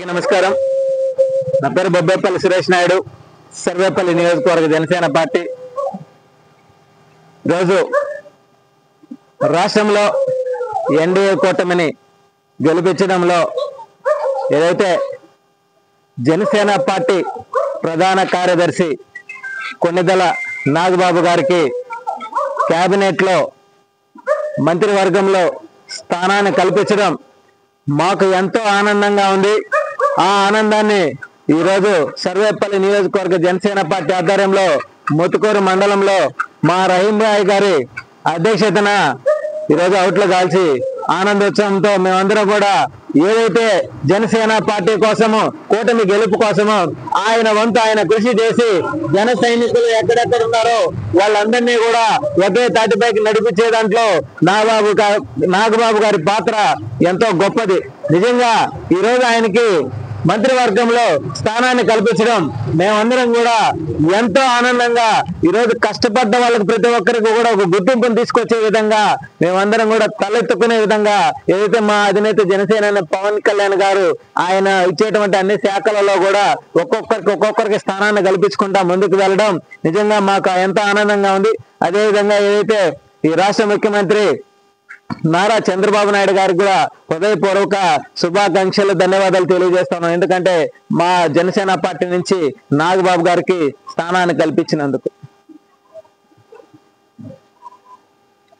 నమస్కారం. నా పేరు బొబ్బేపల్లి సురేష్ నాయుడు, సర్వేపల్లి నియోజకవర్గ జనసేన పార్టీ. రోజు రాష్ట్రంలో ఎన్డీఏ కూటమిని గెలిపించడంలో ఏదైతే జనసేన పార్టీ ప్రధాన కార్యదర్శి కొన్నిదల నాగబాబు గారికి కేబినెట్లో మంత్రివర్గంలో స్థానాన్ని కల్పించడం మాకు ఎంతో ఆనందంగా ఉంది. ఆ ఆనందాన్ని ఈరోజు సర్వేపల్లి నియోజకవర్గ జనసేన పార్టీ ఆధ్వర్యంలో ముతుకూరు మండలంలో మా రహీం రాయ్ గారి అధ్యక్షతన ఈరోజు అవుట్లు కాల్చి ఆనందోత్సవంతో మేమందరం కూడా ఏదైతే జనసేన పార్టీ కోసము, కూటమి గెలుపు కోసము ఆయన వంతు ఆయన కృషి చేసి జన సైనికులు ఎక్కడెక్కడ ఉన్నారో వాళ్ళందరినీ కూడా ఒకే తాటిపైకి నడిపించే దాంట్లో నాగబాబు గారి పాత్ర ఎంతో గొప్పది. నిజంగా ఈరోజు ఆయనకి మంత్రివర్గంలో స్థానాన్ని కల్పించడం మేమందరం కూడా ఎంతో ఆనందంగా, ఈరోజు కష్టపడ్డ వాళ్ళకి ప్రతి ఒక్కరికి కూడా ఒక గుర్తింపును తీసుకొచ్చే విధంగా మేమందరం కూడా తలెత్తుకునే విధంగా ఏదైతే మా అధినేత జనసేన పవన్ కళ్యాణ్ గారు ఆయన ఇచ్చేటువంటి అన్ని శాఖలలో కూడా ఒక్కొక్కరికి స్థానాన్ని కల్పించుకుంటా ముందుకు వెళ్ళడం నిజంగా మాకు ఎంతో ఆనందంగా ఉంది. అదేవిధంగా ఏదైతే ఈ రాష్ట్ర ముఖ్యమంత్రి నారా చంద్రబాబు నాయుడు గారికి కూడా హృదయపూర్వక శుభాకాంక్షలు, ధన్యవాదాలు తెలియజేస్తాను. ఎందుకంటే మా జనసేన పార్టీ నుంచి నాగబాబు గారికి స్థానాన్ని కల్పించినందుకు.